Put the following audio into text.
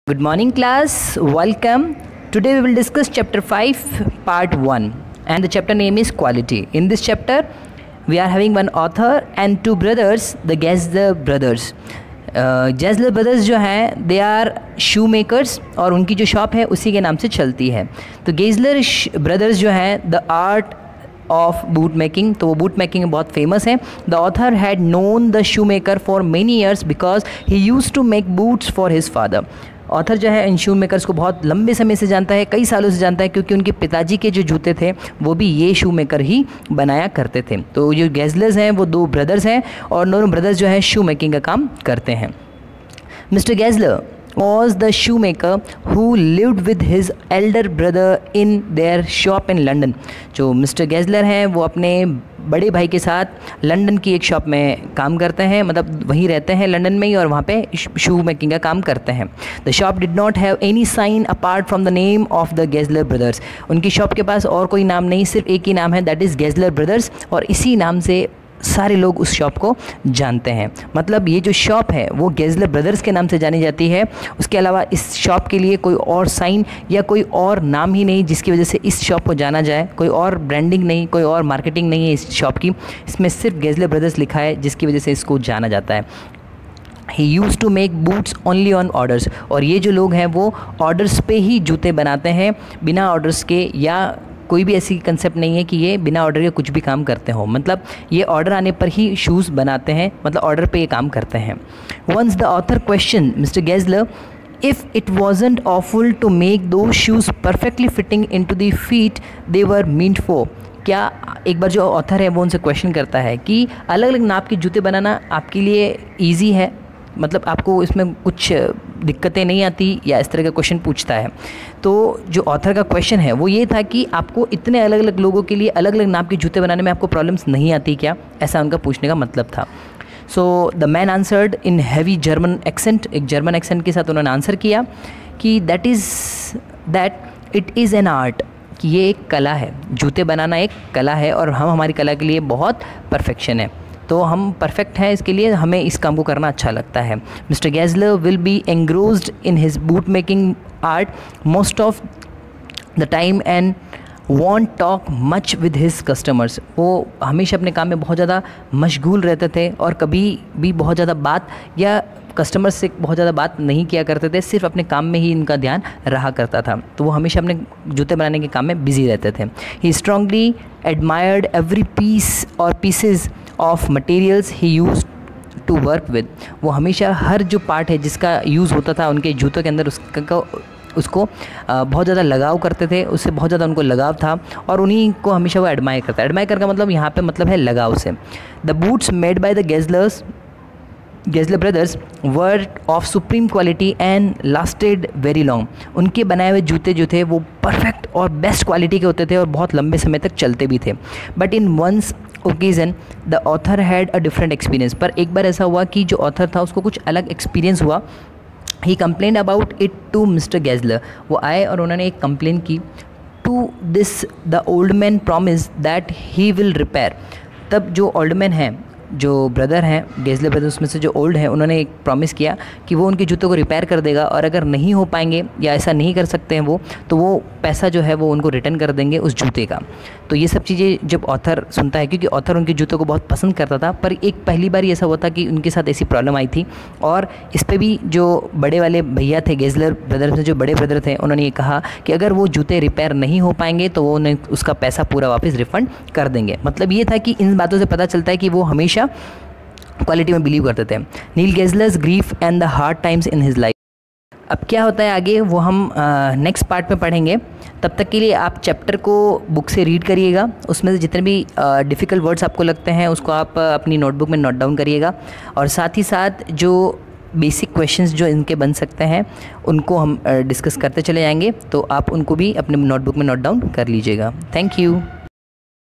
Good morning class, welcome. Today we will discuss chapter 5 part 1 and the chapter name is quality. In this chapter we are having one author and two brothers, the Geisler brothers. Geisler brothers जो हैं they are shoe makers और उनकी जो shop है उसी के नाम से चलती है. तो Geisler brothers जो हैं the art of boot making, तो वो बूट मेकिंग में बहुत फेमस है. The author had known the shoe maker for many years because he use to make boots for his father. Author जो है इन शू मेकर्स को बहुत लंबे समय से जानता है, कई सालों से जानता है, क्योंकि उनके पिताजी के जो जूते थे वो भी ये शू मेकर ही बनाया करते थे. तो जो गेज़लर्स हैं वो दो ब्रदर्स हैं और दोनों ब्रदर्स जो हैं शू मेकिंग का काम करते हैं. Mister Gessler was the shoemaker who lived with his elder brother in their shop in London. जो मिस्टर गेज़लर हैं वो अपने बड़े भाई के साथ लंदन की एक शॉप में काम करते हैं, मतलब वहीं रहते हैं लंदन में ही और वहाँ पे शू मेकिंग का काम करते हैं. The shop did not have any sign apart from the name of the Gessler brothers. उनकी शॉप के पास और कोई नाम नहीं, सिर्फ एक ही नाम है, दैट इज़ गेज़लर ब्रदर्स, और इसी नाम से सारे लोग उस शॉप को जानते हैं. मतलब ये जो शॉप है वो गेज़लर ब्रदर्स के नाम से जानी जाती है. उसके अलावा इस शॉप के लिए कोई और साइन या कोई और नाम ही नहीं जिसकी वजह से इस शॉप को जाना जाए. कोई और ब्रांडिंग नहीं, कोई और मार्केटिंग नहीं है इस शॉप की. इसमें सिर्फ गेज़लर ब्रदर्स लिखा है जिसकी वजह से इसको जाना जाता है. He use to make boots only on orders. और ये जो लोग हैं वो ऑर्डर्स पे ही जूते बनाते हैं, बिना ऑर्डर्स के, या कोई भी ऐसी कंसेप्ट नहीं है कि ये बिना ऑर्डर के कुछ भी काम करते हो. मतलब ये ऑर्डर आने पर ही शूज़ बनाते हैं, मतलब ऑर्डर पे ये काम करते हैं. Once the author question mister Gessler if it wasn't awful to make those shoes perfectly fitting into the feet they were meant for. क्या एक बार जो ऑथर है वो उनसे क्वेश्चन करता है कि अलग अलग नाप के जूते बनाना आपके लिए ईजी है, मतलब आपको इसमें कुछ दिक्कतें नहीं आती, या इस तरह का क्वेश्चन पूछता है. तो जो ऑथर का क्वेश्चन है वो ये था कि आपको इतने अलग अलग लोगों के लिए अलग अलग नाप के जूते बनाने में आपको प्रॉब्लम्स नहीं आती क्या, ऐसा उनका पूछने का मतलब था. So the man answered in heavy German accent, एक जर्मन एक्सेंट के साथ उन्होंने आंसर किया कि that it is an art, कि ये एक कला है, जूते बनाना एक कला है और हम हमारी कला के लिए बहुत परफेक्शन है. तो हम परफेक्ट हैं, इसके लिए हमें इस काम को करना अच्छा लगता है. Mister Gessler will be engrossed in his boot making art most of the time and won't talk much with his customers. वो हमेशा अपने काम में बहुत ज़्यादा मशगूल रहते थे और कभी भी बहुत ज़्यादा बात या कस्टमर से बहुत ज़्यादा बात नहीं किया करते थे, सिर्फ अपने काम में ही इनका ध्यान रहा करता था. तो वो हमेशा अपने जूते बनाने के काम में बिजी रहते थे. He strongly admired every piece और pieces of materials he use to work with. वो हमेशा हर जो पार्ट है जिसका यूज़ होता था उनके जूतों के अंदर उसको बहुत ज़्यादा लगाव करते थे, उससे बहुत ज़्यादा उनको लगाव था और उन्हीं को हमेशा वो एडमायर करता है. एडमायर का मतलब यहाँ पे मतलब है लगाव से. The boots made by the Gessler brothers were of supreme quality and lasted very long. उनके बनाए हुए जूते जो थे वो परफेक्ट और बेस्ट क्वालिटी के होते थे और बहुत लंबे समय तक चलते भी थे. But in once occasion the author had a different experience. पर एक बार ऐसा हुआ कि जो ऑथर था उसको कुछ अलग एक्सपीरियंस हुआ. He complain about it to mister Gessler. वो आए और उन्होंने एक कंप्लेन की. To this the old man promise that he will repair. तब जो ओल्ड मैन हैं, जो ब्रदर हैं गेज़लर ब्रदर्स में से जो ओल्ड हैं, उन्होंने एक प्रॉमिस किया कि वो उनके जूतों को रिपेयर कर देगा और अगर नहीं हो पाएंगे या ऐसा नहीं कर सकते हैं वो, तो वो पैसा जो है वो उनको रिटर्न कर देंगे उस जूते का. तो ये सब चीज़ें जब ऑथर सुनता है, क्योंकि ऑथर उनके जूतों को बहुत पसंद करता था, पर एक पहली बार ऐसा हुआ था कि उनके साथ ऐसी प्रॉब्लम आई थी और इस पर भी जो बड़े वाले भैया थे गेज़लर ब्रदर्स में जो बड़े ब्रदर थे, उन्होंने ये कहा कि अगर वो जूते रिपेयर नहीं हो पाएंगे तो वो उन्हें उसका पैसा पूरा वापस रिफ़ंड कर देंगे. मतलब ये था कि इन बातों से पता चलता है कि वो हमेशा क्वालिटी में बिलीव करते थे. नील Gessler's grief and the hard times in his life. अब क्या होता है आगे वो हम नेक्स्ट पार्ट में पढ़ेंगे. तब तक के लिए आप चैप्टर को बुक से रीड करिएगा. उसमें से जितने भी डिफ़िकल्ट वर्ड्स आपको लगते हैं उसको आप अपनी नोटबुक में नोट डाउन करिएगा, और साथ ही साथ जो बेसिक क्वेश्चंस जो इनके बन सकते हैं उनको हम डिस्कस करते चले जाएंगे. तो आप उनको भी अपने नोटबुक में नोट डाउन कर लीजिएगा. Thank you.